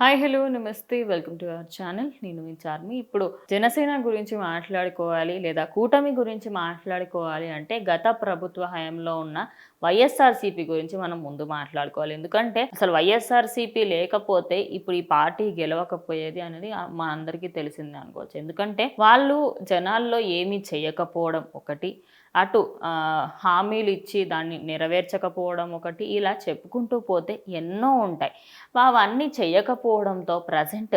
Hi hello నమస్తే welcome to our channel. నేను మీ చార్మి. ఇప్పుడు జనసేన గురించి మాట్లాడుకోవాలి లేదా కూటమి గురించి మాట్లాడుకోవాలి అంటే గత ప్రభుత్వ హయాంలో ఉన్న వైఎస్ఆర్సీపీ గురించి మనం ముందు మాట్లాడుకోవాలి. ఎందుకంటే అసలు వైఎస్ఆర్సీపీ లేకపోతే ఇప్పుడు ఈ పార్టీ గెలవకపోయేది అనేది మా అందరికీ తెలిసిందే అనుకోవచ్చు. ఎందుకంటే వాళ్ళు జనాల్లో ఏమీ చేయకపోవడం ఒకటి, అటు హామీలు ఇచ్చి దాన్ని నెరవేర్చకపోవడం ఒకటి, ఇలా చెప్పుకుంటూ పోతే ఎన్నో ఉంటాయి. అవన్నీ చేయకపోవడంతో ప్రజెంట్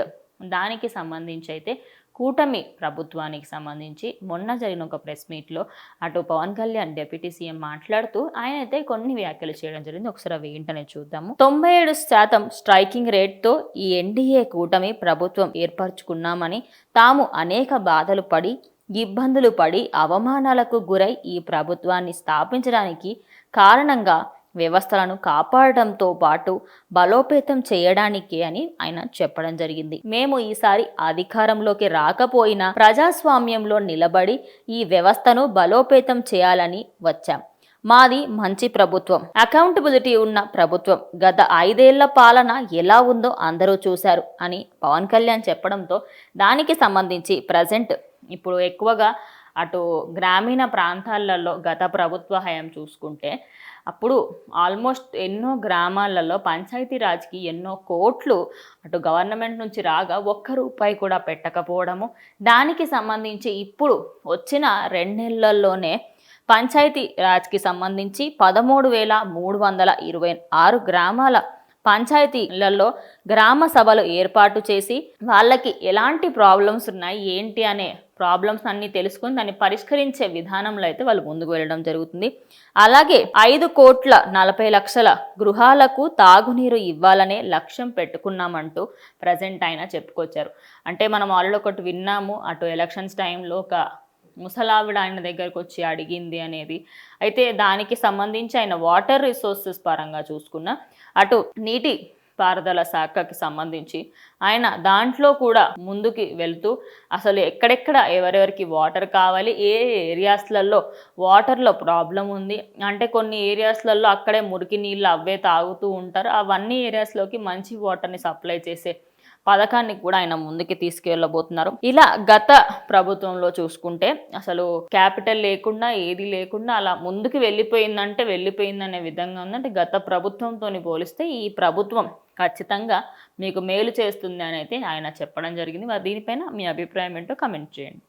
దానికి సంబంధించి అయితే కూటమి ప్రభుత్వానికి సంబంధించి మొన్న జరిగిన ఒక ప్రెస్ మీట్లో అటు పవన్ కళ్యాణ్ డిప్యూటీ సీఎం మాట్లాడుతూ ఆయన అయితే కొన్ని వ్యాఖ్యలు చేయడం జరిగింది. ఒకసారి అవి ఏంటనే చూద్దాము. 97% స్ట్రైకింగ్ రేట్తో ఈ ఎన్డీఏ కూటమి ప్రభుత్వం ఏర్పరచుకున్నామని, తాము అనేక బాధలు పడి ఇబ్బందులు పడి అవమానాలకు గురై ఈ ప్రభుత్వాన్ని స్థాపించడానికి కారణంగా వ్యవస్థలను కాపాడడంతో పాటు బలోపేతం చేయడానికి అని ఆయన చెప్పడం జరిగింది. మేము ఈసారి అధికారంలోకి రాకపోయినా ప్రజాస్వామ్యంలో నిలబడి ఈ వ్యవస్థను బలోపేతం చేయాలని వచ్చాం. మాది మంచి ప్రభుత్వం, అకౌంటబిలిటీ ఉన్న ప్రభుత్వం. గత 5 ఏళ్ల పాలన ఎలా ఉందో అందరూ చూశారు అని పవన్ కళ్యాణ్ చెప్పడంతో దానికి సంబంధించి ప్రజెంట్ ఇప్పుడు ఎక్కువగా అటు గ్రామీణ ప్రాంతాలలో గత ప్రభుత్వ హయాం చూసుకుంటే అప్పుడు ఆల్మోస్ట్ ఎన్నో గ్రామాలలో పంచాయతీరాజ్కి ఎన్నో కోట్లు అటు గవర్నమెంట్ నుంచి రాగా ఒక్క రూపాయి కూడా పెట్టకపోవడము, దానికి సంబంధించి ఇప్పుడు వచ్చిన 2 నెలల్లోనే పంచాయతీ రాజ్కి సంబంధించి 13,326 గ్రామాల పంచాయతీలలో గ్రామ సభలు ఏర్పాటు చేసి వాళ్ళకి ఎలాంటి ప్రాబ్లమ్స్ ఉన్నాయి ఏంటి అనే ప్రాబ్లమ్స్ అన్నీ తెలుసుకొని దాన్ని పరిష్కరించే విధానంలో అయితే వాళ్ళు ముందుకు వెళ్ళడం జరుగుతుంది. అలాగే 5,40,00,000 గృహాలకు తాగునీరు ఇవ్వాలనే లక్ష్యం పెట్టుకున్నామంటూ ప్రజెంట్ ఆయన చెప్పుకొచ్చారు. అంటే మనం ఆల్రెడీ ఒకటి విన్నాము, అటు ఎలక్షన్స్ టైంలో ఒక ముసలావిడ ఆయన దగ్గరకు వచ్చి అడిగింది అనేది. అయితే దానికి సంబంధించి ఆయన వాటర్ రిసోర్సెస్ పరంగా చూసుకున్న అటు నీటి పారుదల శాఖకి సంబంధించి ఆయన దాంట్లో కూడా ముందుకి వెళ్తూ అసలు ఎక్కడెక్కడ ఎవరెవరికి వాటర్ కావాలి, ఏ ఏరియాస్లలో వాటర్లో ప్రాబ్లం ఉంది, అంటే కొన్ని ఏరియాస్లలో అక్కడే మురికి నీళ్ళు అవే తాగుతూ ఉంటారు, అవన్నీ ఏరియాస్లోకి మంచి వాటర్ని సప్లై చేసే పథకాన్ని కూడా ఆయన ముందుకి తీసుకెళ్ళబోతున్నారు. ఇలా గత ప్రభుత్వంలో చూసుకుంటే అసలు క్యాపిటల్ లేకుండా ఏది లేకుండా అలా ముందుకు వెళ్ళిపోయిందంటే వెళ్ళిపోయిందనే విధంగా ఉందంటే గత ప్రభుత్వంతో పోలిస్తే ఈ ప్రభుత్వం ఖచ్చితంగా మీకు మేలు చేస్తుంది అని అయితే ఆయన చెప్పడం జరిగింది. మరి దీనిపైన మీ అభిప్రాయం ఏంటో కమెంట్ చేయండి.